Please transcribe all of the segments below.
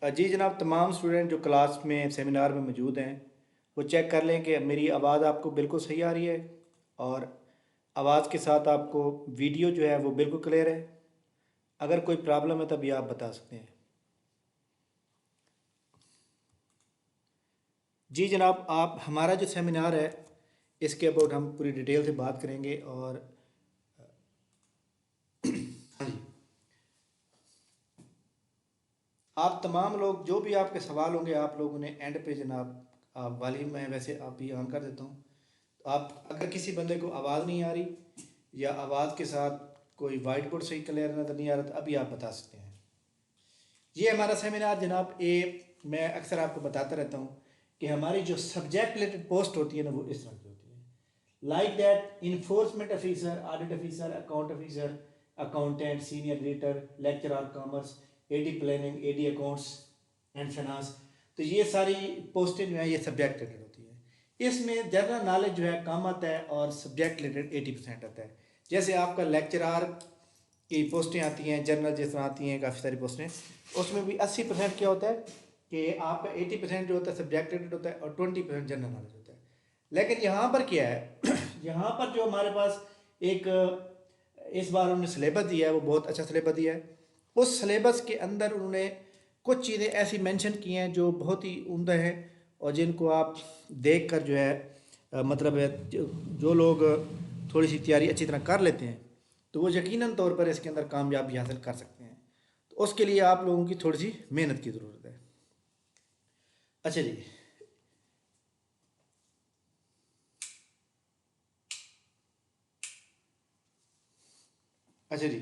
जी जनाब, तमाम स्टूडेंट जो क्लास में सेमिनार में मौजूद हैं वो चेक कर लें कि मेरी आवाज़ आपको बिल्कुल सही आ रही है और आवाज़ के साथ आपको वीडियो जो है वो बिल्कुल क्लियर है। अगर कोई प्रॉब्लम है तभी आप बता सकते हैं। जी जनाब, आप हमारा जो सेमिनार है इसके अबाउट हम पूरी डिटेल से बात करेंगे। और हाँ जी, आप तमाम लोग जो भी आपके सवाल होंगे आप लोगों ने एंड पे जनाब, आप वाली मैं वैसे आप ही ऑन कर देता हूँ। तो आप अगर किसी बंदे को आवाज़ नहीं आ रही या आवाज़ के साथ कोई वाइट बोर्ड सही क्लियर नज़र नहीं आ रहा तो अभी आप बता सकते हैं। ये हमारा सेमिनार जनाब, मैं अक्सर आपको बताता रहता हूँ कि हमारी जो सब्जेक्ट रिलेटेड पोस्ट होती है ना वो इस तरह की होती है। Like that enforcement officer, audit officer, account officer, accountant, senior editor, lecturer commerce, AD planning, AD accounts and finance. तो ये सारी पोस्टें जो है ये सब्जेक्ट रिलेटेड होती है। इसमें जनरल नॉलेज जो है कम आता है और सब्जेक्ट रिलेटेड 80% आता है। जैसे आपका लेक्चरार की पोस्टें आती हैं, जनरल जिस तरह आती हैं काफ़ी सारी पोस्टें, उसमें भी 80% क्या होता है कि आपका 80% जो होता है सब्जेक्ट रिलेटेड होता है और 20% जनरल नॉलेज होता है। लेकिन यहाँ पर क्या है यहाँ पर जो हमारे पास एक इस बार उन्होंने सिलेबस दिया है वो बहुत अच्छा सिलेबस दिया है। उस सिलेबस के अंदर उन्होंने कुछ चीज़ें ऐसी मेंशन की हैं जो बहुत ही उम्दा हैं और जिनको आप देख कर जो है मतलब है जो लोग थोड़ी सी तैयारी अच्छी तरह कर लेते हैं तो वो यकीनन तौर पर इसके अंदर कामयाबी हासिल कर सकते हैं। तो उसके लिए आप लोगों की थोड़ी सी मेहनत की ज़रूरत है। अच्छा जी, अच्छा जी,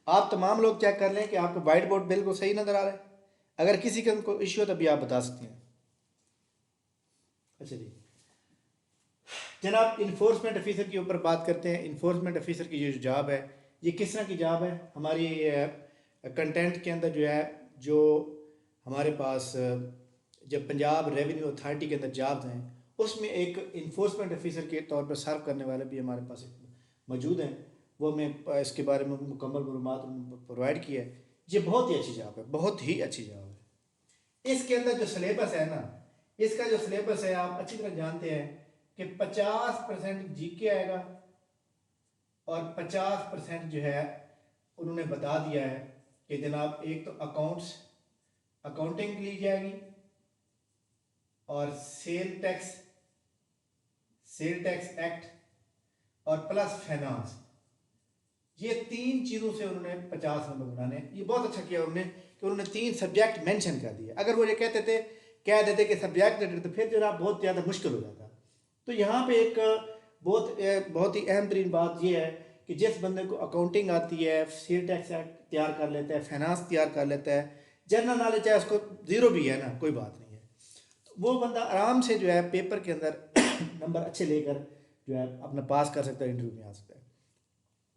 आप तमाम लोग चेक कर लें कि आपको वाइट बोर्ड बिल्कुल सही नज़र आ रहा है। अगर किसी का कोई इश्यू है तभी आप बता सकते हैं। अच्छा जी जनाब, इन्फोर्समेंट ऑफिसर के ऊपर बात करते हैं। इन्फोर्समेंट ऑफिसर की जो जॉब है ये किस तरह की जॉब है। हमारी कंटेंट के अंदर जो है, जो हमारे पास जब पंजाब रेवेन्यू अथॉरिटी के अंदर जॉब्स हैं उसमें एक इन्फोर्समेंट ऑफिसर के तौर पर सर्व करने वाले भी हमारे पास मौजूद हैं। वो मैं इसके बारे में मुकम्मल मालूमात प्रोवाइड किया है। ये बहुत ही अच्छी जॉब है, बहुत ही अच्छी जॉब है। इसके अंदर जो सिलेबस है ना, इसका जो सिलेबस है आप अच्छी तरह जानते हैं कि 50% जीके आएगा और 50% जो है उन्होंने बता दिया है कि जनाब एक तो अकाउंट्स, अकाउंटिंग ली जाएगी और सेल टैक्स एक्ट और प्लस फाइनेंस। ये तीन चीज़ों से उन्होंने 50 नंबर बनाने हैं। ये बहुत अच्छा किया उन्होंने कि उन्होंने 3 सब्जेक्ट मेंशन कर दिए। अगर वो ये कह देते कि सब्जेक्ट तो फिर जनाब बहुत ज़्यादा मुश्किल हो जाता। तो यहाँ पे एक बहुत ही अहम तरीन बात यह है कि जिस बंदे को अकाउंटिंग आती है, सेल टैक्स एक्ट तैयार कर लेता है, फाइनेंस तैयार कर लेता है, जनरल नॉलेज चाहे उसको ज़ीरो भी है ना, कोई बात नहीं है, तो वो बंदा आराम से जो है पेपर के अंदर नंबर अच्छे लेकर जो है अपना पास कर सकता है, इंटरव्यू में आ सकता है।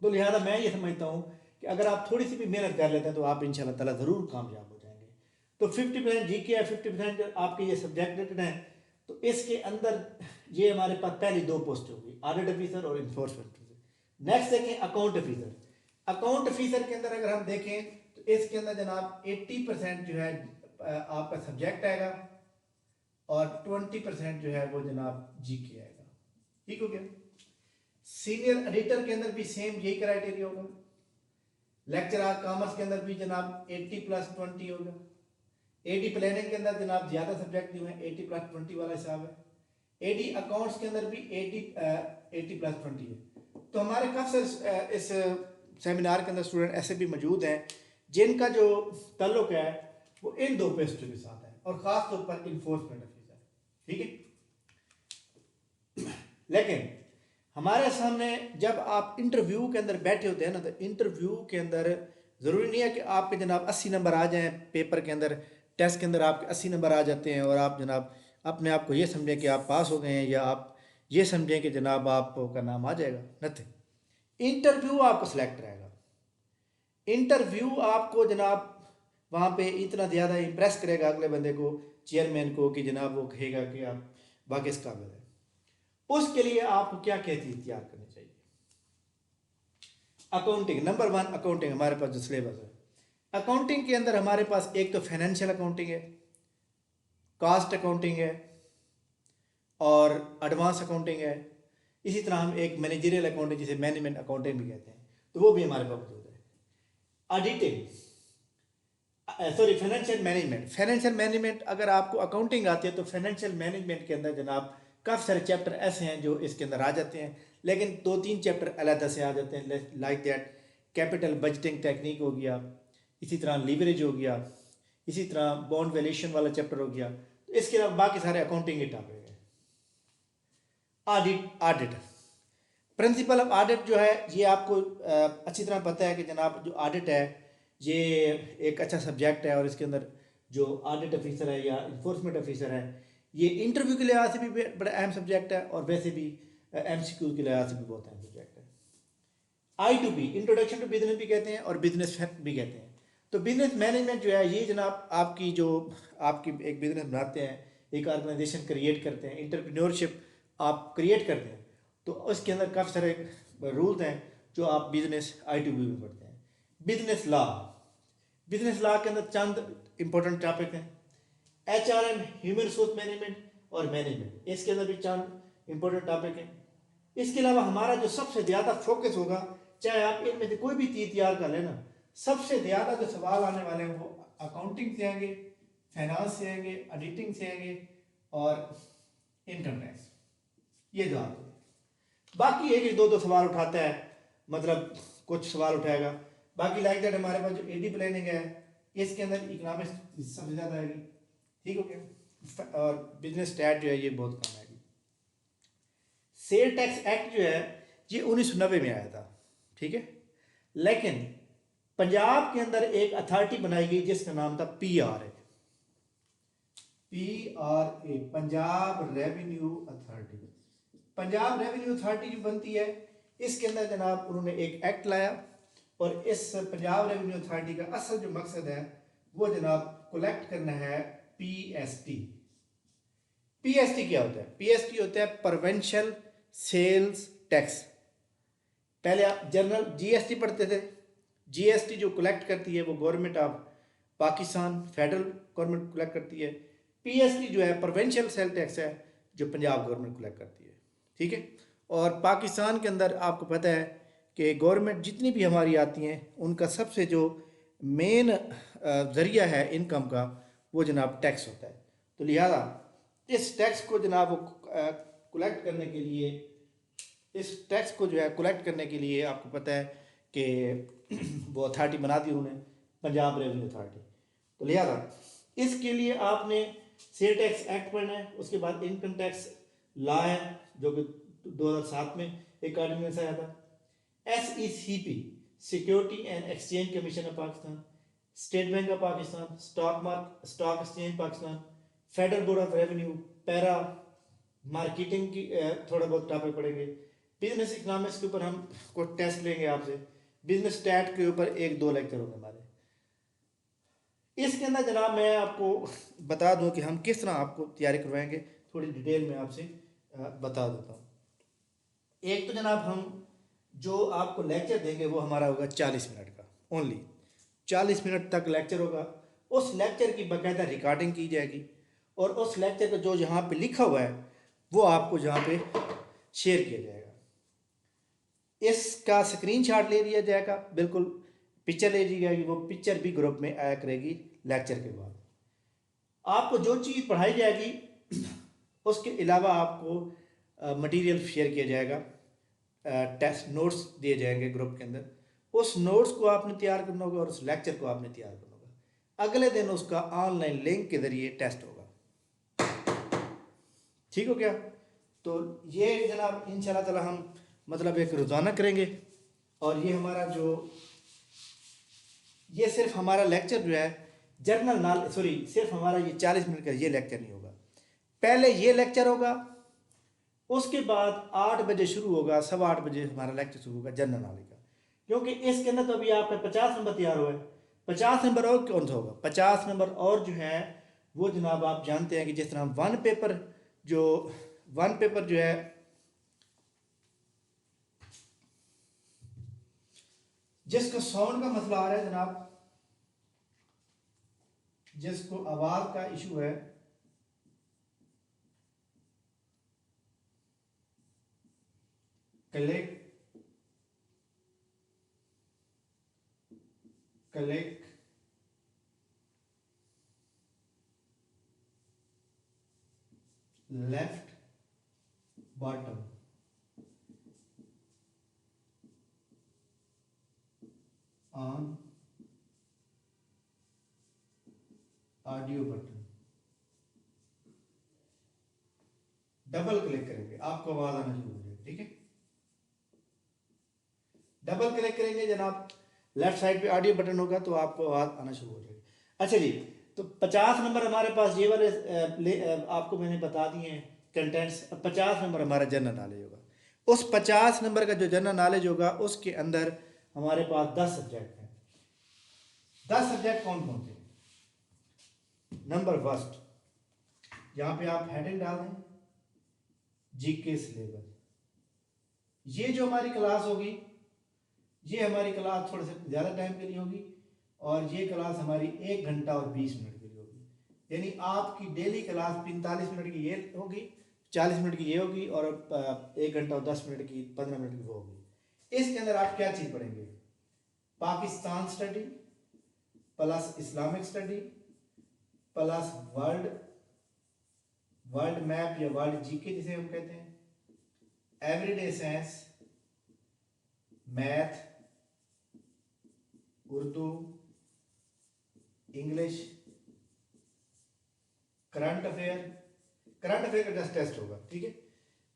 तो लिहाजा मैं ये समझता हूँ कि अगर आप थोड़ी सी भी मेहनत कर लेते हैं तो आप इंशाल्लाह ताला ज़रूर कामयाब हो जाएंगे। तो 50% जीके है, 50% आपके ये सब्जेक्ट रिलेटेड हैं। तो इसके अंदर ये हमारे पास पहली 2 पोस्ट होगी, ऑडिट ऑफिसर और इन्फोर्समेंट ऑफिसर। नेक्स्ट देखें अकाउंट ऑफिसर। अकाउंट ऑफिसर के अंदर अगर हम देखें तो इसके अंदर जनाब 80% जो है आपका सब्जेक्ट आएगा और 20% जो है वो जनाब जीके आएगा। ठीक हो गया। सीनियर एडिटर के अंदर भी सेम यही क्राइटेरिया होगा। लेक्चरर कॉमर्स के अंदर भी जनाब 80+20 होगा। एडी प्लानिंग के अंदर जनाब ज़्यादा सब्जेक्ट जो है 80+20 वाला हिसाब है। एडी अकाउंट्स के अंदर भी 80+20 है। तो हमारे काफ़ी इस सेमिनार के अंदर स्टूडेंट ऐसे भी मौजूद हैं जिनका जो ताल्लुक है वो इन 2 पोस्टों के साथ है और ख़ास तौर पर इन्फोर्समेंट ऑफिसर। ठीक है। लेकिन हमारे सामने जब आप इंटरव्यू के अंदर बैठे होते हैं ना, तो इंटरव्यू के अंदर ज़रूरी नहीं है कि आपके जनाब 80 नंबर आ जाएं पेपर के अंदर, टेस्ट के अंदर आपके 80 नंबर आ जाते हैं और आप जनाब अपने आप को ये समझें कि आप पास हो गए हैं या आप ये समझें कि जनाब आपका नाम आ जाएगा। नथिंग। इंटरव्यू आपको सिलेक्ट रहेगा। इंटरव्यू आपको जनाब वहाँ पे इतना ज़्यादा इम्प्रेस करेगा अगले बंदे को, चेयरमैन को, कि जनाब वो कहेगा कि आप वाकई इस काबिल है। उसके लिए आपको क्या क्या चीज़ तैयार करनी चाहिए। अकाउंटिंग नंबर 1, अकाउंटिंग हमारे पास जो सिलेबस है अकाउंटिंग के अंदर हमारे पास एक तो फाइनेंशियल अकाउंटिंग है, कॉस्ट अकाउंटिंग है और एडवांस अकाउंटिंग है। इसी तरह हम एक मैनेजरियल अकाउंटिंग जिसे मैनेजमेंट अकाउंटिंग भी कहते हैं, तो वो भी हमारे पास मौजूद है। Auditing, sorry financial management, financial management अगर आपको अकाउंटिंग आती है तो फाइनेंशियल मैनेजमेंट के अंदर जनाब काफ़ी सारे चैप्टर ऐसे हैं जो इसके अंदर आ जाते हैं, लेकिन 2-3 चैप्टर अलग से आ जाते हैं, like that capital budgeting technique हो गया, इसी तरह लीवरेज हो गया, इसी तरह बॉन्ड वैल्यूएशन वाला चैप्टर हो गया। तो इसके अलावा बाकी सारे अकाउंटिंग के टॉपिक है। ऑडिट, प्रिंसिपल ऑफ ऑडिट जो है ये आपको अच्छी तरह पता है कि जनाब जो ऑडिट है ये एक अच्छा सब्जेक्ट है, और इसके अंदर जो ऑडिट ऑफिसर है या इन्फोर्समेंट ऑफिसर है ये इंटरव्यू के लिहाज से भी बड़ा अहम सब्जेक्ट है, और वैसे भी एमसीक्यू के लिहाज से भी बहुत अहम सब्जेक्ट है। I2B, इंट्रोडक्शन टू बिजनेस भी कहते हैं और बिजनेस भी कहते हैं। तो बिजनेस मैनेजमेंट जो है ये जनाब आपकी जो आपकी एक बिजनेस बनाते हैं, एक ऑर्गेनाइजेशन क्रिएट करते हैं, इंटरप्रेन्योरशिप आप क्रिएट करते हैं, तो उसके अंदर काफ़ी सारे रूल्स हैं जो आप बिजनेस I2B में पढ़ते हैं। बिजनेस लॉ, बिजनेस लॉ के अंदर चंद इंपॉर्टेंट टॉपिक हैं। HRM, ह्यूमन रिसोर्स मैनेजमेंट और मैनेजमेंट, इसके अंदर भी चंद इंपॉर्टेंट टॉपिक हैं। इसके अलावा हमारा जो सबसे ज़्यादा फोकस होगा, चाहे आप इनमें से कोई भी चीज़ तैयार कर लेना, सबसे ज़्यादा जो सवाल आने वाले हैं वो अकाउंटिंग से आएंगे, फाइनेंस से आएंगे, ऑडिटिंग से आएंगे और इनकम टैक्स, ये जो आते हैं। बाकी एक दो सवाल उठाता है, मतलब कुछ सवाल उठाएगा। बाकी लाइक दैट हमारे पास जो एडी प्लानिंग है इसके अंदर इकोनॉमिक्स सबसे ज़्यादा आएगी, ठीक हो गया, और बिजनेस स्टैट जो है ये बहुत कम आएगी। सेल टैक्स एक्ट जो है ये 1990 में आया था, ठीक है, लेकिन पंजाब के अंदर एक अथॉरिटी बनाई गई जिसका नाम था PRA, Punjab revenue authority. Punjab revenue authority जो बनती है इसके अंदर जनाब उन्होंने एक एक्ट लाया, और इस पंजाब रेवेन्यू अथॉरिटी का असल जो मकसद है वो जनाब कलेक्ट करना है PST। PST क्या होता है? PST होता है प्रोविंशियल सेल्स टैक्स। पहले आप जनरल GST पढ़ते थे, GST जो कलेक्ट करती है वो government of Pakistan, federal government collect करती है। PST जो है प्रोविंशियल सेल टैक्स है जो पंजाब गवर्नमेंट कलेक्ट करती है, ठीक है। और पाकिस्तान के अंदर आपको पता है कि गवर्नमेंट जितनी भी हमारी आती हैं उनका सबसे जो मेन ज़रिया है इनकम का वो जनाब टैक्स होता है। तो लिहाजा इस टैक्स को जनाब कलेक्ट करने के लिए, इस टैक्स को जो है कलेक्ट करने के लिए आपको पता है कि वो अथॉरिटी बना दी उन्होंने, पंजाब रेवेन्यू अथॉरिटी। तो लिहाजा इसके लिए आपने सेल टैक्स एक्ट पढ़ना है, उसके बाद इनकम टैक्स लॉ है जो कि 2007 में एक ऑर्डिनेंस आया था। SECP, security and exchange commission of Pakistan, state bank of Pakistan, stock exchange Pakistan, federal board of revenue, para marketing की थोड़ा बहुत टॉपिक पढ़ेंगे। बिजनेस इकोनॉमिक्स के ऊपर हम कुछ टेस्ट लेंगे आपसे, बिजनेस स्टैट के ऊपर 1-2 लेक्चर होंगे हमारे। इसके अंदर जनाब मैं आपको बता दूं कि हम किस तरह आपको तैयारी करवाएंगे, थोड़ी डिटेल में आपसे बता देता हूँ। एक तो जनाब हम जो आपको लेक्चर देंगे वो हमारा होगा 40 मिनट का, ओनली 40 मिनट तक लेक्चर होगा। उस लेक्चर की बाकायदा रिकॉर्डिंग की जाएगी, और उस लेक्चर का जो यहाँ पे लिखा हुआ है वो आपको यहाँ पे शेयर किया जाएगा। इसका स्क्रीनशॉट ले लिया जाएगा, बिल्कुल पिक्चर ले ली जाएगी, वो पिक्चर भी ग्रुप में आया करेगी लेक्चर के बाद। आपको जो चीज़ पढ़ाई जाएगी उसके अलावा आपको मटेरियल शेयर किया जाएगा, टेस्ट नोट्स दिए जाएंगे ग्रुप के अंदर। उस नोट्स को आपने तैयार करना होगा और उस लेक्चर को आपने तैयार करना होगा। अगले दिन उसका ऑनलाइन लिंक के ज़रिए टेस्ट होगा, ठीक हो गया। तो ये जनाब इंशाल्लाह ताला हम मतलब एक रोज़ाना करेंगे, और ये हमारा जो ये सिर्फ हमारा लेक्चर जो है जर्नल नॉलेज, सॉरी सिर्फ हमारा ये 40 मिनट का ये लेक्चर नहीं होगा। पहले ये लेक्चर होगा, उसके बाद 8 बजे शुरू होगा, 8:15 बजे हमारा लेक्चर शुरू होगा जनरल नॉलेज का, क्योंकि इसके अंदर तो अभी आपका 50 नंबर तैयार हुआ है। 50 नंबर और कौन सा होगा? 50 नंबर और जो है वो जनाब आप जानते हैं कि जिस तरह वन पेपर जो है जिसका साउंड का मसला आ रहा है जनाब, जिसको आवाज का इशू है, click click left bottom on audio button, double click करेंगे आपको आवाज आना शुरू हो जाएगी। ठीक है, डबल क्लिक करेंगे जनाब, लेफ्ट साइड पे ऑडियो बटन होगा तो आपको आवाज आना शुरू हो जाएगी। अच्छा जी, तो 50 नंबर हमारे पास ये वाले आपको मैंने बता दिए हैं कंटेंट्स। 50 नंबर हमारा जनरल नॉलेज होगा। उस 50 नंबर का जो जनरल नॉलेज होगा उसके अंदर हमारे पास 10 सब्जेक्ट हैं। 10 सब्जेक्ट कौन कौन से? नंबर फर्स्ट, यहाँ पे आप हेडिंग डाल दें, जीके सिलेबस। ये जो हमारी क्लास होगी, ये हमारी क्लास थोड़े से ज़्यादा टाइम के लिए होगी और ये क्लास हमारी 1 घंटा और 20 मिनट के लिए होगी। यानी आपकी डेली क्लास 45 मिनट की ये होगी, 40 मिनट की ये होगी और 1 घंटा और 10 मिनट की 15 मिनट की वो होगी। इसके अंदर आप क्या चीज़ पढ़ेंगे? Pakistan study plus Islamic study plus world map या वर्ल्ड जीके जिसे हम कहते हैं, everyday science, math, Urdu, English, current affair. Current affair का टेस्ट होगा। ठीक है,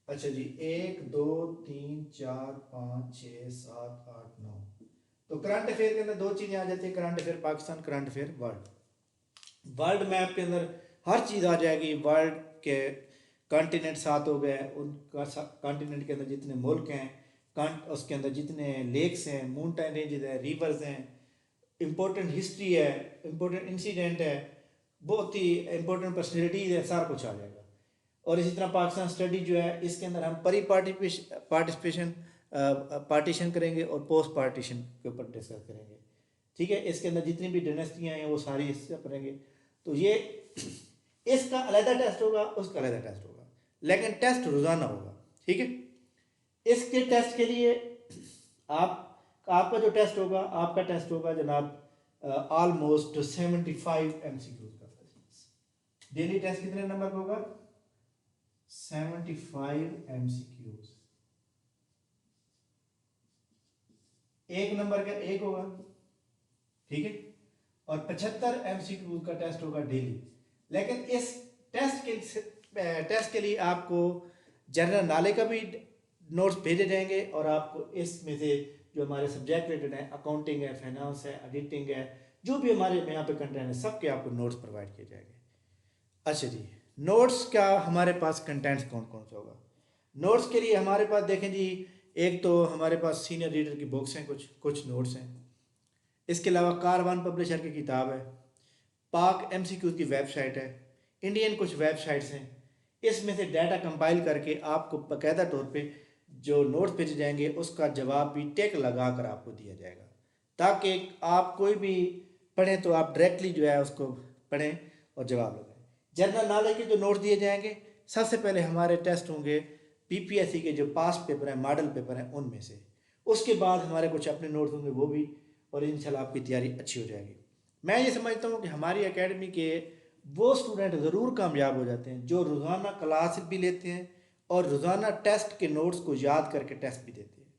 अच्छा जी, 1 2 3 4 5 6 7 8 9। तो करंट अफेयर के अंदर दो चीजें आ जाती है, current affair Pakistan, current affair world. World map के अंदर हर चीज़ आ जाएगी। वर्ल्ड के कॉन्टिनेंट 7 हो गए, उनका कॉन्टिनेंट के अंदर जितने मुल्क हैं, उसके अंदर जितने लेक्स हैं, माउंटेन रेंजेस हैं, रिवर्स हैं, इम्पोर्टेंट हिस्ट्री है, इम्पोर्टेंट इंसिडेंट है, बहुत ही इम्पोर्टेंट पर्सनैलिटीज है, सारा कुछ आ जाएगा। और इसी तरह पाकिस्तान स्टडी जो है, इसके अंदर हम परी पार्टिसिपेशन पार्टीशन करेंगे और पोस्ट पार्टीशन के ऊपर डिस्कस करेंगे। ठीक है, इसके अंदर जितनी भी डायनेस्टियाँ हैं वो सारी इससे करेंगे। तो ये इसका अलग टेस्ट होगा, उसका अलग टेस्ट होगा, लेकिन टेस्ट रोज़ाना होगा। ठीक है, इसके टेस्ट के लिए आपका जो टेस्ट होगा, आपका टेस्ट होगा जनाब ऑलमोस्ट 75 MCQ का। डेली टेस्ट कितने नंबर का होगा? 75 MCQ। एक नंबर का एक होगा। ठीक है, और 75 MCQ का टेस्ट होगा डेली। लेकिन इस टेस्ट के लिए आपको जनरल नॉलेज का भी नोट्स भेजे जाएंगे और आपको इसमें से जो हमारे सब्जेक्ट रिलेटेड है, अकाउंटिंग है, फाइनेंस है, एडिटिंग है, जो भी हमारे यहाँ पे कंटेंट है, सबके आपको नोट्स प्रोवाइड किए जाएंगे। अच्छा जी, नोट्स का हमारे पास कंटेंट्स कौन कौन सा होगा? नोट्स के लिए हमारे पास देखें जी, एक तो हमारे पास सीनियर रीडर की बुक्स हैं, कुछ नोट्स हैं। इसके अलावा कारवान पब्लिशर की किताब है, पाक MCQ की वेबसाइट है, इंडियन कुछ वेबसाइट्स हैं। इसमें से डाटा कंपाइल करके आपको बाकायदा तौर पे जो नोट्स भेजे जाएंगे उसका जवाब भी टिक लगा कर आपको दिया जाएगा, ताकि आप कोई भी पढ़ें तो आप डायरेक्टली जो है उसको पढ़ें और जवाब लगाएं। जनरल नॉलेज के जो नोट्स दिए जाएंगे, सबसे पहले हमारे टेस्ट होंगे PPSC के जो पास्ट पेपर हैं, मॉडल पेपर हैं, उनमें से। उसके बाद हमारे कुछ अपने नोट्स होंगे वो भी, और इंशाल्लाह आपकी तैयारी अच्छी हो जाएगी। मैं ये समझता हूँ कि हमारी एकेडमी के वो स्टूडेंट ज़रूर कामयाब हो जाते हैं जो रोज़ाना क्लास भी लेते हैं और रोज़ाना टेस्ट के नोट्स को याद करके टेस्ट भी देते हैं।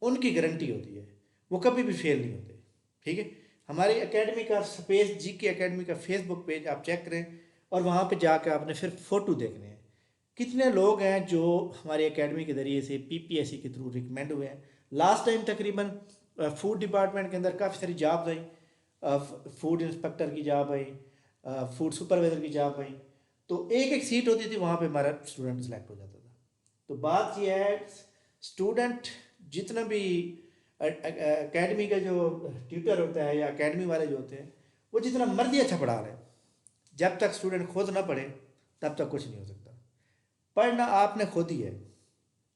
उनकी गारंटी होती है, वो कभी भी फेल नहीं होते। ठीक है, हमारी एकेडमी का स्पेस GK एकेडमी का फेसबुक पेज आप चेक करें और वहाँ पे जाकर आपने फिर फ़ोटो देखने हैं कितने लोग हैं जो हमारी एकेडमी के ज़रिए से PPSC के थ्रू रिकमेंड हुए हैं। लास्ट टाइम तकरीबन फूड डिपार्टमेंट के अंदर काफ़ी सारी जॉब्स आई, फूड इंस्पेक्टर की जॉब आई, फूड सुपरवाइज़र की जॉब आई, तो एक सीट होती थी, वहाँ पे हमारा स्टूडेंट सेलेक्ट हो जाता था। तो बात यह है, स्टूडेंट जितना भी एकेडमी का जो ट्यूटर होता है या एकेडमी वाले जो होते हैं, वो जितना मर्जी अच्छा पढ़ा रहे, जब तक स्टूडेंट खुद ना पढ़े तब तक कुछ नहीं हो सकता। पढ़ना आपने खुद ही है,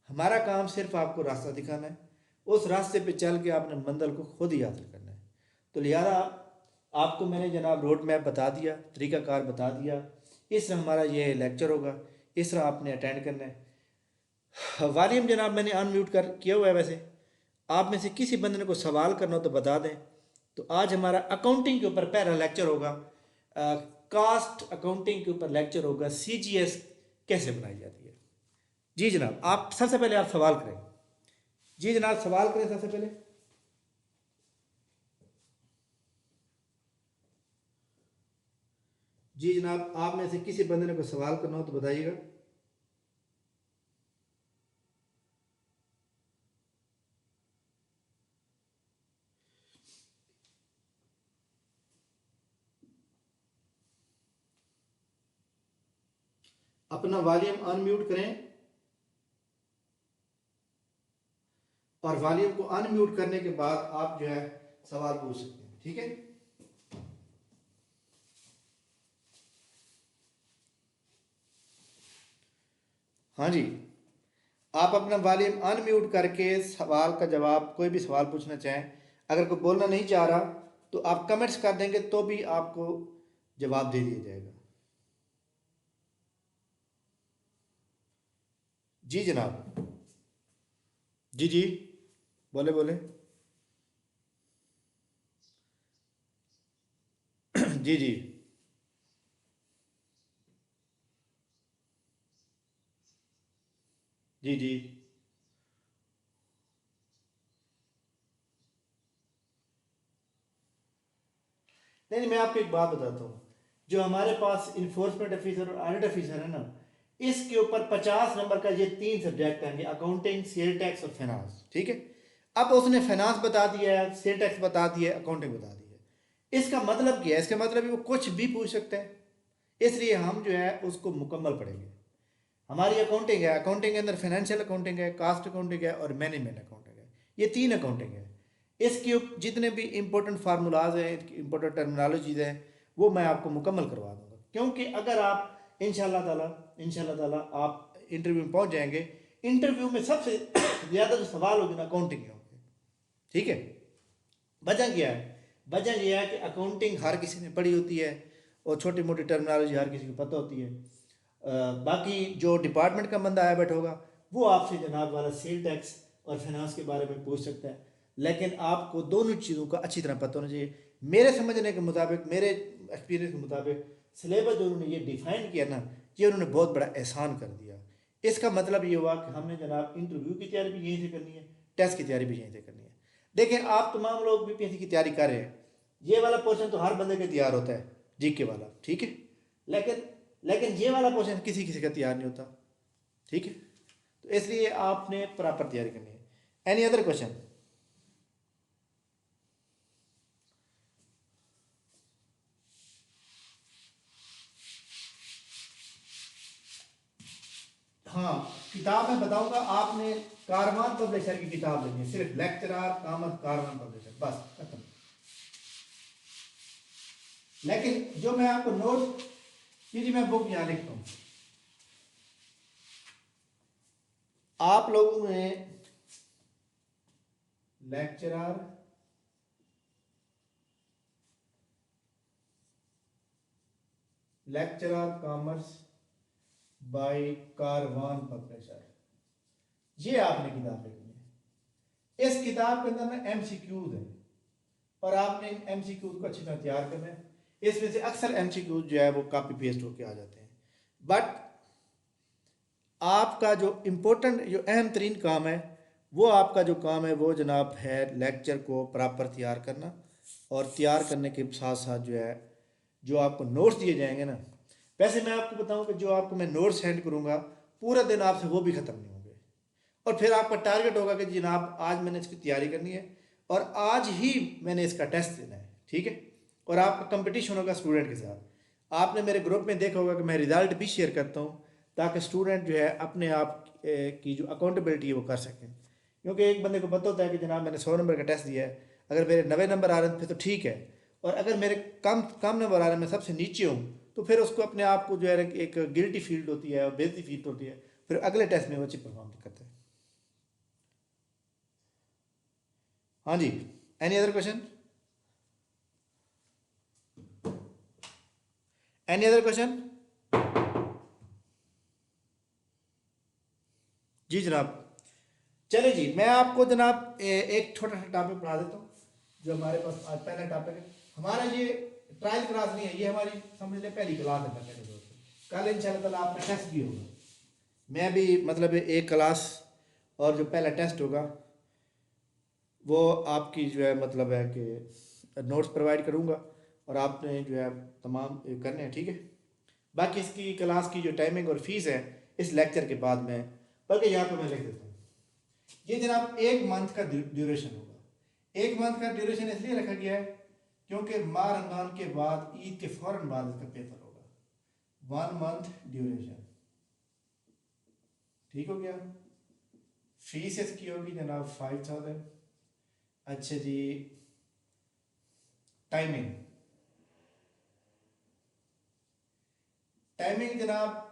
हमारा काम सिर्फ आपको रास्ता दिखाना है, उस रास्ते पे चल के आपने मंजिल को खुद ही हासिल करना है। तो लिहाजा आपको मैंने जनाब रोड मैप बता दिया, तरीक़ाकार बता दिया, इस तरह हमारा ये लेक्चर होगा, इस तरह आपने अटेंड करना है। वॉल्यूम जनाब मैंने अनम्यूट कर किया हुआ है। वैसे आप में से किसी बंदे ने कोई सवाल करना हो तो बता दें। तो आज हमारा अकाउंटिंग के ऊपर पहला लेक्चर होगा, कास्ट अकाउंटिंग के ऊपर लेक्चर होगा, CGS कैसे बनाई जाती है। जी जनाब, आप सबसे पहले आप सवाल करें। जी जनाब, सवाल करें सबसे पहले। जी जनाब, आप में से किसी बंदे ने कोई सवाल करना हो तो बताइएगा। अपना वॉल्यूम अनम्यूट करें और वॉल्यूम को अनम्यूट करने के बाद आप जो है सवाल पूछ सकते हैं, ठीक है। हाँ जी, आप अपना वॉल्यूम अनम्यूट करके सवाल का जवाब, कोई भी सवाल पूछना चाहें, अगर कोई बोलना नहीं चाह रहा तो आप कमेंट्स कर देंगे तो भी आपको जवाब दे दिया जाएगा। जी जनाब, जी जी, बोले बोले। जी जी, जी जी, नहीं नहीं, मैं आपको एक बात बताता हूँ। जो हमारे पास इन्फोर्समेंट ऑफिसर और ऑडिट ऑफिसर है ना, इसके ऊपर 50 नंबर का ये 3 सब्जेक्ट आएंगे, अकाउंटिंग, सेल टैक्स और फाइनेंस, ठीक है। अब उसने फाइनेंस बता दिया है, सेल टैक्स बता दिया है, अकाउंटिंग बता दी है। इसका मतलब क्या है? इसका मतलब वो कुछ भी पूछ सकता है, इसलिए हम जो है उसको मुकम्मल पढ़ेंगे। हमारी अकाउंटिंग है, अकाउंटिंग के अंदर फाइनेंशियल अकाउंटिंग है, कास्ट अकाउंटिंग है और मैनेजमेंट अकाउंटिंग है। ये 3 अकाउंटिंग है। इसके जितने भी इंपॉर्टेंट फार्मूलाज हैं, इंपॉर्टेंट टर्मिनोलॉजीज हैं, वो मैं आपको मुकम्मल करवा दूंगा। क्योंकि अगर आप इंशाल्लाह ताला आप इंटरव्यू में पहुंच जाएंगे, इंटरव्यू में सबसे ज़्यादा जो सवाल होंगे ना अकाउंटिंग के होंगे, ठीक है। वजह क्या है? वजह यह है कि अकाउंटिंग हर किसी ने पढ़ी होती है और छोटी मोटी टर्मिनोलॉजी हर किसी को पता होती है। बाकी जो डिपार्टमेंट का बंदा आया बैठा होगा वो आपसे जनाब वाला सेल टैक्स और फाइनेंस के बारे में पूछ सकता है, लेकिन आपको दोनों चीज़ों का अच्छी तरह पता होना चाहिए। मेरे समझने के मुताबिक, मेरे एक्सपीरियंस के मुताबिक, सिलेबस जो उन्होंने ये डिफ़ाइन किया ना, ये उन्होंने बहुत बड़ा एहसान कर दिया। इसका मतलब ये हुआ कि हमने जनाब इंटरव्यू की तैयारी भी यहीं से करनी है, टेस्ट की तैयारी भी यहीं से करनी है। देखिए, आप तमाम लोग BPSC की तैयारी कर रहे हैं, ये वाला पोर्शन तो हर बंदे का तैयार होता है, GK वाला, ठीक है। लेकिन लेकिन ये वाला पोर्शन किसी किसी का तैयार नहीं होता, ठीक है। तो इसलिए आपने प्रॉपर तैयारी करनी है। Any other question? हाँ, किताब मैं बताऊंगा, आपने कारवान पब्लिशर की किताब लेनी है, सिर्फ लेक्चरर कामत कारवान पब्लिशर, बस खत्म। लेकिन जो मैं आपको नोट, जी मैं बुक यहाँ लिखता हूँ। आप लोगों ने lecturer commerce by Karwan publisher, ये आपने किताब लिखनी है। इस किताब के अंदर ना MCQs हैं और आपने इन MCQs को अच्छी तरह तैयार करना है। इसमें से अक्सर MCQs जो है वो कॉपी पेस्ट होके आ जाते हैं, बट आपका जो इम्पोर्टेंट, जो अहम तरीन काम है, वो आपका जो काम है वो जनाब है लेक्चर को प्रॉपर तैयार करना। और तैयार करने के साथ साथ जो है, जो आपको नोट्स दिए जाएंगे ना, वैसे मैं आपको बताऊं कि जो आपको मैं नोट्स सेंड करूंगा पूरा दिन आपसे वो भी ख़त्म नहीं होंगे। और फिर आपका टारगेट होगा कि जनाब आज मैंने इसकी तैयारी करनी है और आज ही मैंने इसका टेस्ट देना है, ठीक है। और आपका कंपटीशन होगा स्टूडेंट के साथ। आपने मेरे ग्रुप में देखा होगा कि मैं रिजल्ट भी शेयर करता हूँ ताकि स्टूडेंट जो है अपने आप की जो अकाउंटेबिलिटी है वो कर सकें। क्योंकि एक बंदे को पता होता है कि जनाब मैंने 100 नंबर का टेस्ट दिया है, अगर मेरे 90 नंबर आ रहे हैं फिर तो ठीक है, और अगर मेरे कम कम नंबर आ रहे हैं, मैं सबसे नीचे हूँ, तो फिर उसको अपने आप को जो है एक गिल्टी फील्ड होती है और बेइज्जती फील होती है, फिर अगले टेस्ट में वो अच्छी परफॉर्म करता है। हाँ जी, any other question? Any other question? जी जनाब। चलिए जी, मैं आपको जनाब एक छोटा सा टॉपिक पढ़ा देता हूँ जो हमारे पास आज पहला टॉपिक है। हमारा ये ट्रायल क्लास नहीं है, ये हमारी समझ लें पहली क्लास है पढ़ने के दोस्तों। कल इंशाल्लाह ताला आपका टेस्ट भी होगा। मैं भी मतलब एक क्लास और जो पहला टेस्ट होगा वो आपकी जो है मतलब है कि नोट्स प्रोवाइड करूँगा और आपने जो है तमाम करने हैं, ठीक है। बाकी इसकी क्लास की जो टाइमिंग और फीस है इस लेक्चर के बाद में, बल्कि यहाँ पे मैं लिख देता हूँ। ये जनाब 1 मंथ का ड्यूरेशन होगा। 1 मंथ का ड्यूरेशन इसलिए रखा गया है क्योंकि माह रमजान के बाद ईद के फौरन बाद इसका पेपर होगा। 1 मंथ ड्यूरेशन, ठीक हो गया। फीस इसकी होगी जनाब 5000। अच्छा जी, टाइमिंग, टाइमिंग जनाब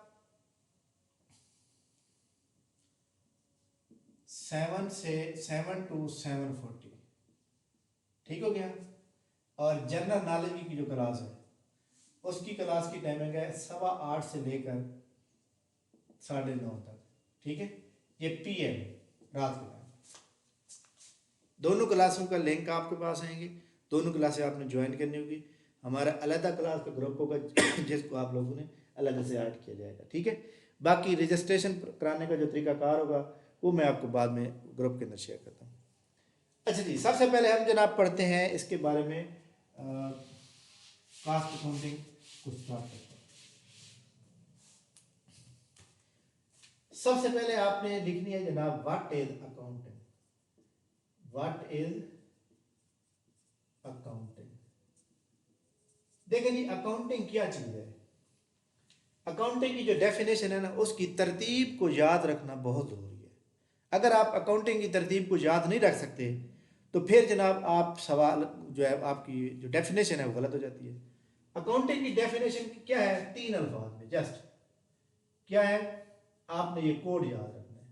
7 to 7:40, ठीक हो गया। और जनरल नॉलेज की जो क्लास है उसकी क्लास की टाइमिंग है 8:15 से लेकर 9:30 तक, ठीक है। ये PM रात के टाइम। दोनों क्लासों का लिंक आपके पास आएंगे, दोनों क्लासें आपने ज्वाइन करनी होगी। हमारा अलग क्लास का ग्रुप होगा जिसको आप लोगों ने अलग से ऐड किया जाएगा, ठीक है। बाकी रजिस्ट्रेशन कराने का जो तरीकाकार होगा वो मैं आपको बाद में ग्रुप के अंदर शेयर करता हूँ। अच्छा जी, सबसे पहले हम जनाब पढ़ते हैं इसके बारे में कास्ट अकाउंटिंग को स्टार्ट करते हैं। सबसे पहले आपने लिखनी है जनाब what is accounting. What is accounting. देखिए जी, अकाउंटिंग क्या चीज है। अकाउंटिंग की जो डेफिनेशन है ना, उसकी तरतीब को याद रखना बहुत ज़रूरी है। अगर आप अकाउंटिंग की तरतीब को याद नहीं रख सकते तो फिर जनाब आप सवाल जो है आपकी जो डेफिनेशन है वो गलत हो जाती है। अकाउंटिंग की डेफिनेशन क्या है? 3 अल्फाज में जस्ट क्या है, आपने ये कोड याद रखना है,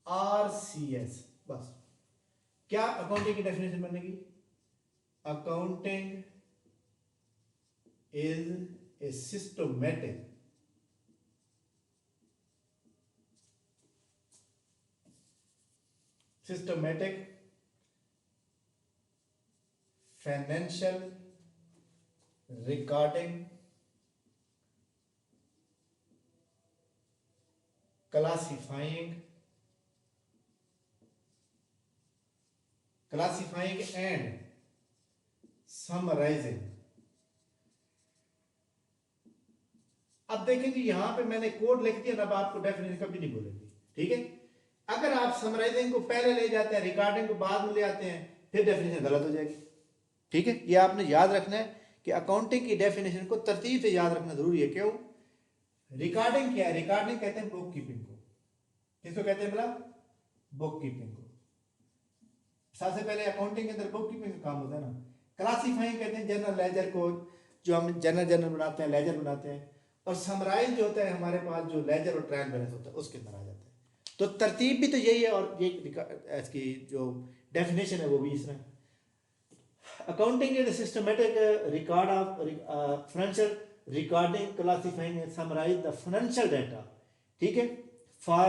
RCS बस। क्या अकाउंटिंग की डेफिनेशन बनेगी? Accounting is a systematic financial recording, classifying and summarising. अब देखें जी, यहां पे मैंने कोड लिख दिया, अब आपको डेफिनेशन कभी नहीं बोलेंगे, ठीक है। अगर आप समराइजिंग को पहले ले जाते हैं, रिकॉर्डिंग को बाद में ले आते हैं, फिर डेफिनेशन गलत हो जाएगी, ठीक है। ये आपने याद रखना है कि अकाउंटिंग की डेफिनेशन को तरतीब से याद रखना जरूरी है। क्यों? रिकॉर्डिंग क्या है? रिकॉर्डिंग कहते हैं बुक कीपिंग को। किसको कहते हैं? मतलब बुक कीपिंग को। सबसे पहले अकाउंटिंग के अंदर बुक कीपिंग का काम होता है ना। क्लासिफाइंग कहते हैं जनरल लेजर को, जो हम जनरल बनाते हैं, लेजर बनाते हैं। और समराइज जो होता है हमारे पास, जो लेजर और ट्रायल बैलेंस होता है उसके अंदर आ जाता है। तो तरतीब भी तो यही है, और ये इसकी जो डेफिनेशन है वो भी इस तरह। Accounting is systematic record of financial recording, classifying and summarise the financial data, ठीक है, for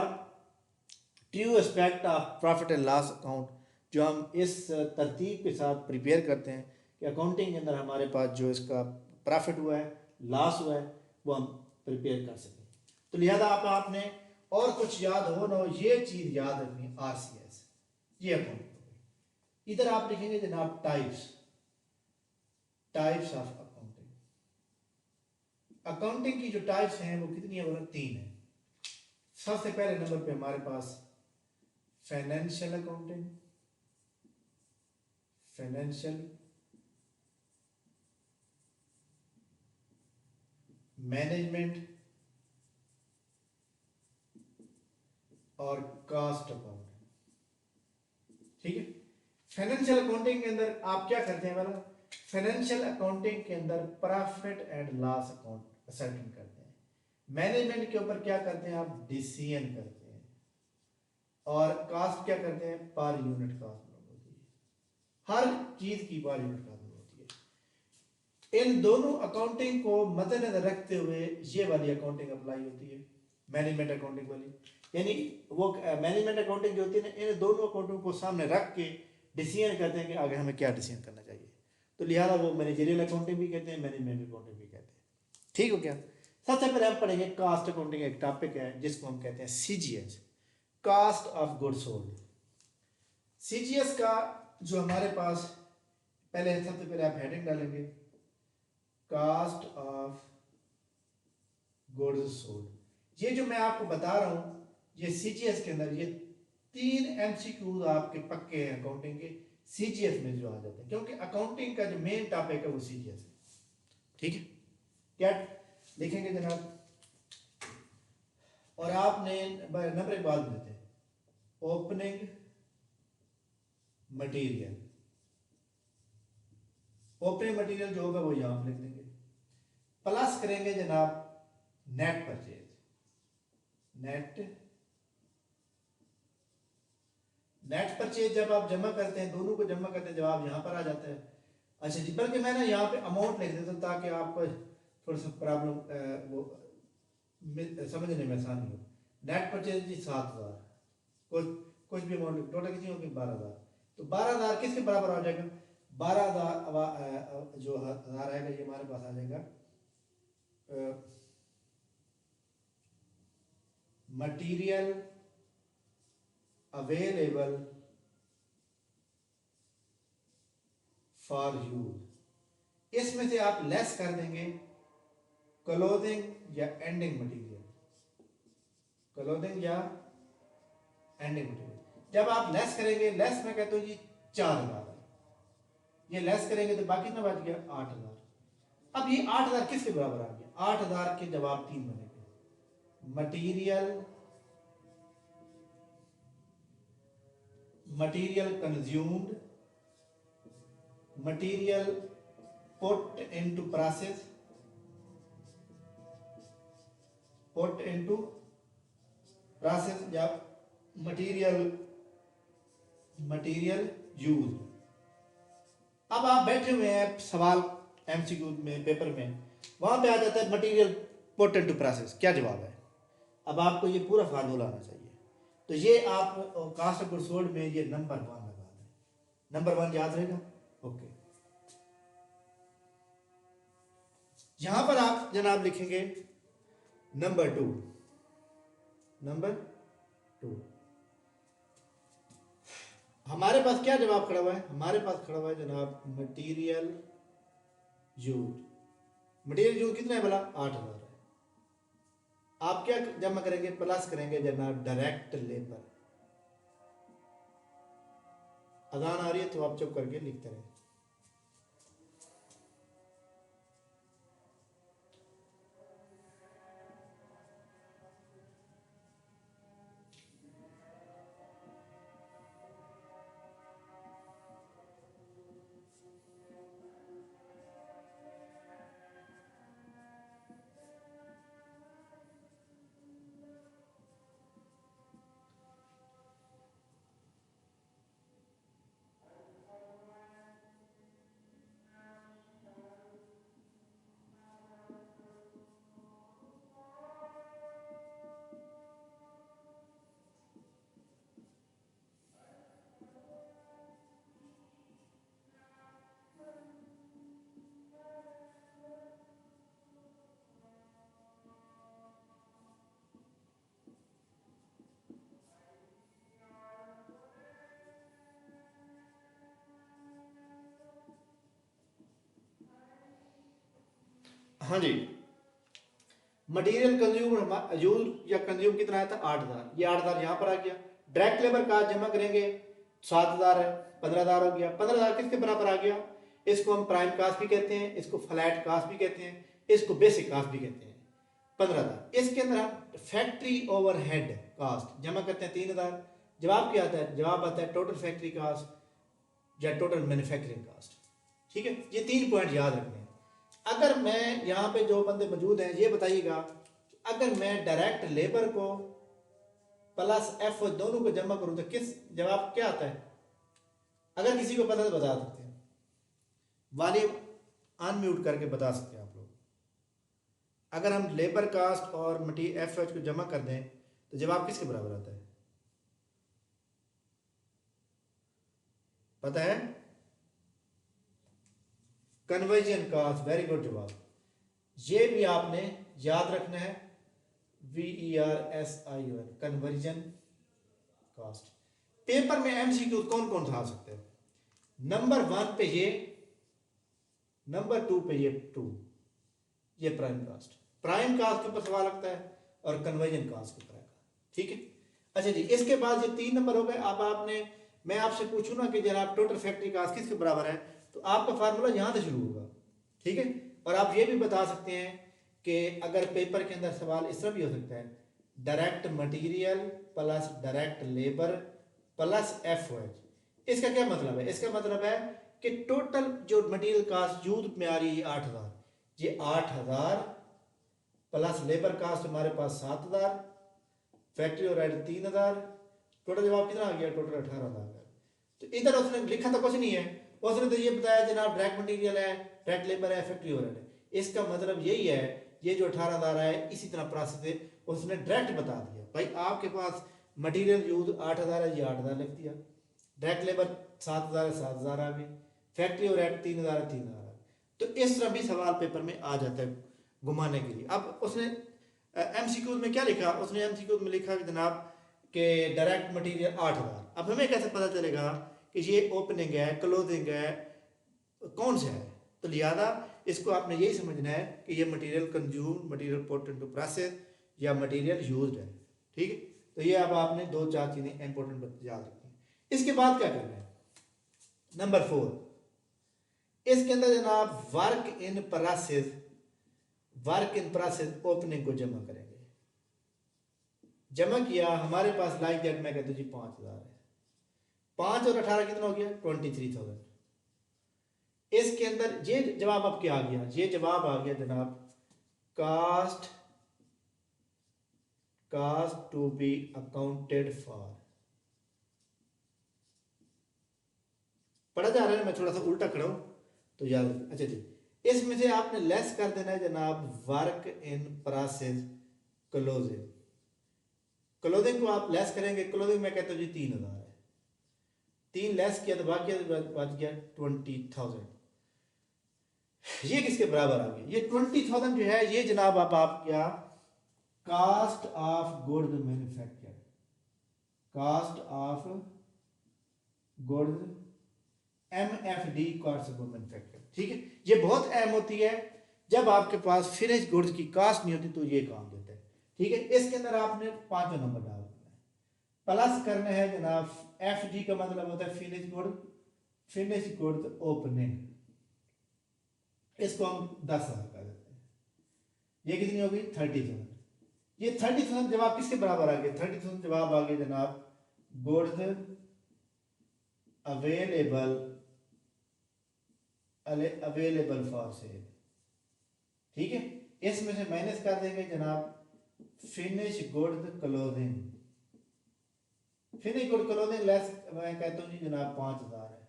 true aspect of profit and loss account. जो हम इस तरतीब के साथ प्रिपेयर करते हैं कि अकाउंटिंग के अंदर हमारे पास जो इसका प्रॉफिट हुआ है, लॉस हुआ है, वो हम प्रिपेयर कर सकें। तो लिहाजा आपने और कुछ याद हो ना हो, ये चीज़ याद रखनी, RCS, ये अकाउंटिंग हो गई। इधर आप लिखेंगे जनाब टाइप्स ऑफ अकाउंटिंग। अकाउंटिंग की जो टाइप्स हैं वो कितनी है? वो 3 है। सबसे पहले नंबर पे हमारे पास फाइनेंशियल अकाउंटिंग, फाइनेंशियल मैनेजमेंट और कास्ट अकाउंटिंग, ठीक है। फाइनेंशियल अकाउंटिंग के अंदर आप क्या करते हैं? वाला फाइनेंशियल अकाउंटिंग के अंदर profit and loss account assessment करते हैं। मैनेजमेंट के ऊपर क्या करते हैं? आप डिसीजन करते हैं। और कास्ट क्या करते हैं? पर यूनिट कास्ट होती है, हर चीज की पर यूनिट कास्ट होती है। इन दोनों अकाउंटिंग को मद्देनजर रखते हुए ये वाली अकाउंटिंग अप्लाई होती है, मैनेजमेंट अकाउंटिंग वाली। यानी वो मैनेजमेंट अकाउंटिंग जो होती है ना, इन दोनों अकाउंटिंग को सामने रख के डिसीजन करते हैं कि आगे हमें क्या डिसीजन करना चाहिए। तो लिहाजा वो मैनेजरियल अकाउंटिंग भी कहते हैं, मैनेजमेंट अकाउंटिंग भी कहते हैं। ठीक हो क्या? सबसे पहले हम पढ़ेंगे कास्ट अकाउंटिंग, एक टॉपिक है जिसको हम कहते हैं CGS, cost of goods sold. CGS का जो हमारे पास पहले, सबसे पहले आप हेडिंग डालेंगे कास्ट ऑफ गुड्स सोल्ड। ये जो मैं आपको बता रहा हूँ, ये CGS के अंदर ये 3 MCQ आपके पक्के हैं अकाउंटिंग के, CGS में जो आ जाते हैं, क्योंकि अकाउंटिंग का जो मेन टॉपिक है वो CGS है। ठीक है, क्या लिखेंगे जनाब? और आपने नंबर एक बात देते हैं, ओपनिंग मटेरियल, ओपनिंग मटेरियल जो होगा वो यहां लिख देंगे, प्लस करेंगे जनाब नेट परचेज, नेट परचेज जब आप जमा करते हैं, दोनों को जमा करते हैं, जवाब यहां पर आ जाता है। अच्छा जी, बल्कि मैं ना यहाँ पे अमाउंट लिख देता हूँ ताकि आपको थोड़ा सा प्रॉब्लम वो समझने में आसानी हो। नेट परचेज जी 7,000, कुछ भी अमाउंट टोटल कितनी होगी 12,000, तो 12,000 किसके बराबर आ जाएगा? 12,000 जो हजार आएगा ये हमारे पास आ जाएगा मटीरियल अवेलेबल फॉर यूज। इसमें से आप लेस कर देंगे क्लोथिंग या एंडिंग मटेरियल, क्लोथिंग या एंडिंग मटेरियल। जब आप लेस करेंगे, लेस मैं कहता हूँ जी 4,000, ये लेस करेंगे तो बाकी कितना बच गया? 8,000। अब ये 8,000 किसके बराबर आ गया? 8,000 के जवाब 3 बनेंगे, material consumed, material put into process, put into process, या मटीरियल यूज। अब आप बैठे हुए हैं सवाल MCQ में, पेपर में, वहां पे आ जाता है मटीरियल पुट इनटू प्रोसेस, क्या जवाब है? अब आपको ये पूरा फार्मूला आना चाहिए। तो ये आप कास्ट ऑफ गुड्स सोल्ड में ये नंबर 1 लगा दें, नंबर 1 याद रहेगा। ओके, यहां पर आप जनाब लिखेंगे नंबर 2, नंबर 2। हमारे पास क्या जवाब खड़ा हुआ है? हमारे पास खड़ा हुआ है जनाब मटीरियल यूज। मटीरियल यूज कितना है भला? 8,000 है। आप क्या जमा करेंगे? प्लस करेंगे जनाब डायरेक्ट लेबर। अजान आ रही है तो आप चुप करके लिखते रहें। हाँ जी, मटेरियल कंज्यूम यूज या कंज्यूम कितना आया था? 8,000। ये 8,000 यहाँ पर आ गया। डायरेक्ट लेबर का जमा करेंगे 7,000 है, 15,000 हो गया। 15,000 किसके बराबर आ गया? इसको हम प्राइम कास्ट भी कहते हैं, इसको फ्लैट कास्ट भी कहते हैं, इसको बेसिक कास्ट भी कहते हैं। 15,000 इसके अंदर हम फैक्ट्री ओवरहेड कास्ट जमा करते हैं 3,000। जवाब क्या आता है? जवाब आता है टोटल फैक्ट्री कास्ट या टोटल मैन्युफैक्चरिंग कास्ट। ठीक है, ये 3 पॉइंट याद रखने हैं। अगर मैं यहाँ पे जो बंदे मौजूद हैं ये बताइएगा, अगर मैं डायरेक्ट लेबर को प्लस एफ दोनों को जमा करूं तो किस जवाब क्या आता है? अगर किसी को पता तो बता सकते हैं। वॉल्यूम अनम्यूट करके बता सकते हैं आप लोग। अगर हम लेबर कास्ट और मटीरियल एफ को जमा कर दें तो जवाब किसके बराबर आता है, पता है? कन्वर्जन कास्ट, वेरी गुड जवाब। ये भी आपने याद रखना है, VERSION, कन्वर्जन कास्ट। पेपर में MCQ कौन कौन सा आ सकते हैं? नंबर 1 पे ये, नंबर 2 पे ये 2, ये प्राइम कास्ट, प्राइम कास्ट के ऊपर सवाल लगता है और कन्वर्जन कास्ट के ऊपर आएगा, ठीक है। अच्छा जी, इसके बाद ये 3 नंबर हो गए। अब आपने, मैं आपसे पूछूं ना कि जनाब टोटल फैक्ट्री कास्ट किसके बराबर है, तो आपका फार्मूला यहां से शुरू होगा, ठीक है। और आप ये भी बता सकते हैं कि अगर पेपर के अंदर सवाल इस तरह भी हो सकता है, direct material plus direct labour plus FOH। इसका क्या मतलब है? इसका मतलब है कि टोटल जो मटेरियल कास्ट यूज में आ रही है 8,000, ये 8,000 प्लस लेबर कास्ट हमारे पास 7,000, फैक्ट्री ओवरहेड 3,000, टोटल जवाब कितना आ गया? टोटल 18,000। तो इधर उसने लिखा तो कुछ नहीं है, उसने तो ये बताया जनाब डायरेक्ट मटेरियल है, डायरेक्ट लेबर है, फैक्ट्री ओवरहेड है। इसका मतलब यही है, ये जो 18,000 है इसी तरह प्रोसेस है, उसने डायरेक्ट बता दिया भाई आपके पास मटेरियल यूज 8,000 है, ये 8,000 लिख दिया, डायरेक्ट लेबर 7,000 है, 7,000 आ गई, फैक्ट्री ओवरहेड 3,000 है, 3,000 आ गई। तो इस तरह भी सवाल पेपर में आ जाता है घुमाने के लिए। अब उसने MCQ में क्या लिखा? उसने MCQ में लिखा कि जनाब कि डायरेक्ट मटेरियल 8,000। अब हमें कैसे पता चलेगा कि ये ओपनिंग है, क्लोजिंग है, कौन सा है? तो लिहाजा इसको आपने यही समझना है कि ये material consume, material put into process या मटेरियल यूज्ड है, ठीक है। तो ये अब आपने 2-4 चीजें इंपॉर्टेंट याद रखनी है। इसके बाद क्या करना है? नंबर 4, इसके अंदर जनाब work in process, work in process opening को जमा करेंगे। जमा किया, हमारे पास लाइक दैट मैं कहता हूँ जी 5,000 है, 5 और 18 कितना हो गया? 23,000। इसके अंदर ये जवाब अब क्या आ गया? ये जवाब आ गया जनाब cost, cost to be accounted for. पढ़ा जा रहा है, मैं थोड़ा सा उल्टा खड़ा हूं तो याद। अच्छा जी, इसमें से आपने लेस कर देना है जनाब work in process closing. Closing को आप लेस करेंगे, क्लोजिंग में कहता हूँ जी 3,000 है, 3 लेस किया तो बाकी बच गया 20,000। ये किसके बराबर आ गया? ये 20,000 जो है ये जनाब आप क्या, cost of goods manufacture, cost of goods MFD, cost of goods manufacture, ठीक है। ये बहुत अहम होती है, जब आपके पास फिनिश गुड्स की कास्ट नहीं होती तो ये काम देता है, ठीक है। इसके अंदर आपने 5 नंबर डाल देना है, प्लस करना है जनाब FG का मतलब होता है finish good, finish goods opening, इसको हम 10,000 कर देते हैं। ये कितनी होगी? 30,000। ये 30,000 जवाब किसके बराबर आ गया? 30,000 जवाब आ गया जनाब goods available, available for sale, ठीक है। इसमें से माइनस कर देंगे जनाब finish goods closing, finish good closing less मैं कहता हूँ जी जनाब 5,000 है,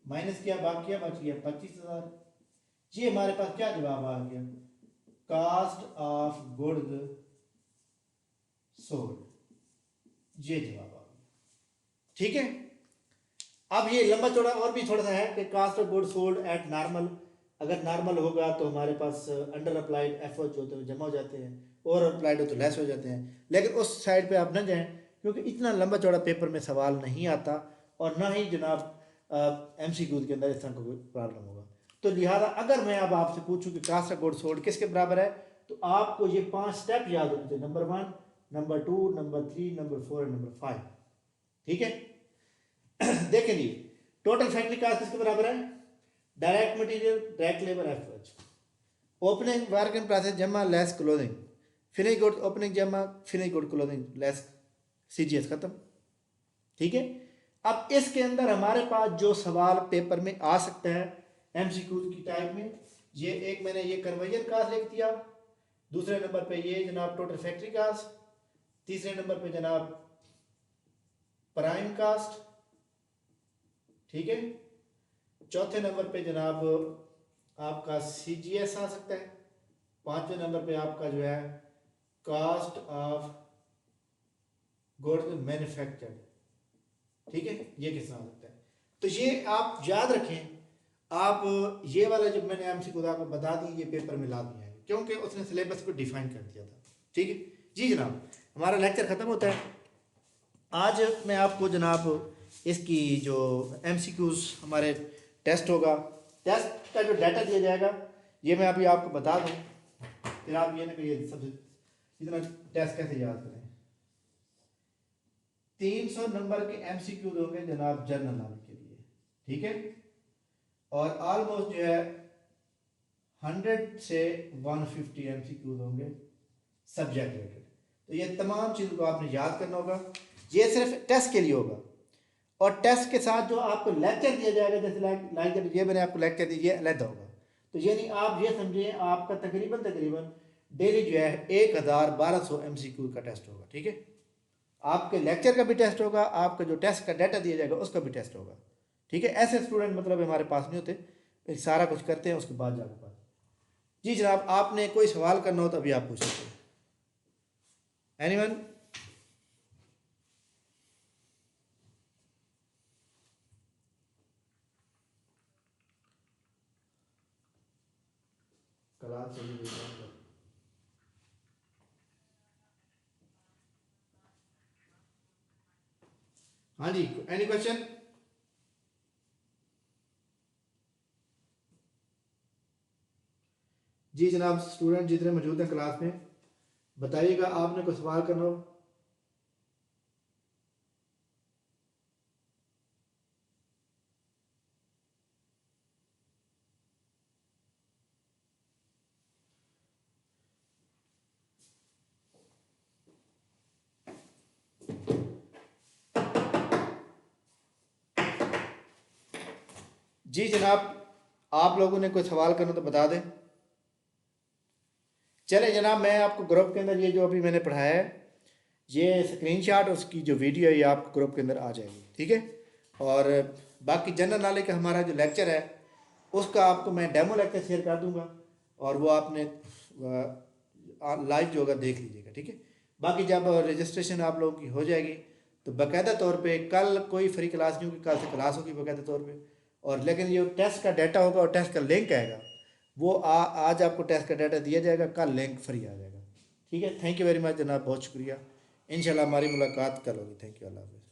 माइनस किया, बाकी बच गया 25,000। ये हमारे पास क्या जवाब आ गया? कास्ट ऑफ गुड्स सोल्ड, ये जवाब आ गया, ठीक है। अब ये लंबा चौड़ा और भी थोड़ा सा है कि cost of goods sold at normal, अगर नॉर्मल होगा तो हमारे पास अंडर अप्लाइड FOH होते हुए जमा हो जाते हैं, ओवर अप्लाइड हो तो लेस हो जाते हैं। लेकिन उस साइड पे आप न जाएं क्योंकि इतना लंबा चौड़ा पेपर में सवाल नहीं आता और ना ही जनाब MCQ के अंदर इस तरह का कोई प्रॉब्लम होगा। तो लिहाजा अगर मैं अब आपसे पूछूं कि कास्ट ऑफ गुड्स सोल्ड किसके बराबर है, तो आपको ये 5 स्टेप याद होने चाहिए, नंबर 1, नंबर 2, नंबर 3, नंबर 4 और नंबर 5, ठीक है। देखें जी, टोटल फैक्ट्री कास्ट किसके बराबर है? Direct material, direct labour, FOH, opening work in process जमा less closing, finish good opening जमा finish good closing less CGS, खत्म, ठीक है। अब इसके अंदर हमारे पास जो सवाल पेपर में आ सकता है MCQ की टाइप में, ये एक मैंने ये कन्वर्जन कास्ट लिख दिया, दूसरे नंबर पे ये जनाब टोटल फैक्ट्री कास्ट, तीसरे नंबर पे जनाब प्राइम कास्ट, ठीक है, चौथे नंबर पे जनाब आपका CGS आ सकता है। 5वें नंबर पे आपका जो है कॉस्ट ऑफ गुड्स मैन्युफैक्चर्ड, ठीक है, ये कितना आ सकता है। तो ये आप याद रखें, आप ये वाला जब मैंने MCQ आपको बता दी, ये पेपर में ला दिया है क्योंकि उसने सिलेबस को डिफाइन कर दिया था, ठीक है जी जनाब। हमारा लेक्चर ख़त्म होता है। आज मैं आपको जनाब इसकी जो MCQs हमारे टेस्ट होगा, टेस्ट का जो डाटा दिया जाएगा ये मैं अभी आपको बता दूं, फिर आप ये ना कहिए सबसे इतना टेस्ट कैसे याद करें। 300 नंबर के MCQ दोगे जनाब जनरल नॉलेज के लिए, ठीक है, और ऑलमोस्ट जो है 100 से 150 MCQ होंगे सब्जेक्ट रिलेटेड। तो ये तमाम चीज़ों को आपने याद करना होगा, ये सिर्फ टेस्ट के लिए होगा। और टेस्ट के साथ जो आपको लेक्चर दिया जाएगा, जैसे लाइक ये मैंने आपको लेक्चर दिया, ये अलग होगा। तो यानी आप ये समझिए आपका तकरीबन डेली जो है 1200 MCQ का टेस्ट होगा, ठीक है। आपके लेक्चर का भी टेस्ट होगा, आपका जो टेस्ट का डाटा दिया जाएगा उसका भी टेस्ट होगा, ठीक है। ऐसे स्टूडेंट मतलब हमारे पास नहीं होते, सारा कुछ करते हैं उसके बाद जाकर पास। जी जनाब, आपने कोई सवाल करना हो तो अभी आप पूछ सकते हैं। एनीवन? क्लास चली गई। हाँ जी, एनी क्वेश्चन? जी जनाब, स्टूडेंट जितने मौजूद हैं क्लास में बताइएगा, आपने कोई सवाल करना हो। जी जनाब, आप लोगों ने कोई सवाल करना तो बता दें। चले जनाब, मैं आपको ग्रुप के अंदर ये जो अभी मैंने पढ़ाया है, ये स्क्रीनशॉट उसकी जो वीडियो है ये आपको ग्रुप के अंदर आ जाएगी, ठीक है। और बाकी जनरल नॉलेज का हमारा जो लेक्चर है उसका आपको मैं डेमो लेक्चर शेयर कर दूंगा, और वो आपने लाइव जो होगा देख लीजिएगा, ठीक है। बाकी जब रजिस्ट्रेशन आप लोगों की हो जाएगी तो बाकायदा तौर पे कल कोई फ्री क्लास नहीं होगी, कल से क्लास होगी बाकायदा तौर पे। और लेकिन ये टेस्ट का डाटा होगा और टेस्ट का लिंक आएगा, वो आज आपको टेस्ट का डाटा दिया जाएगा, कल लिंक फ्री आ जाएगा, ठीक है। थैंक यू वेरी मच जनाब, बहुत शुक्रिया। इंशाल्लाह हमारी मुलाकात कल होगी। थैंक यू, अल्लाह हाफ़िज़।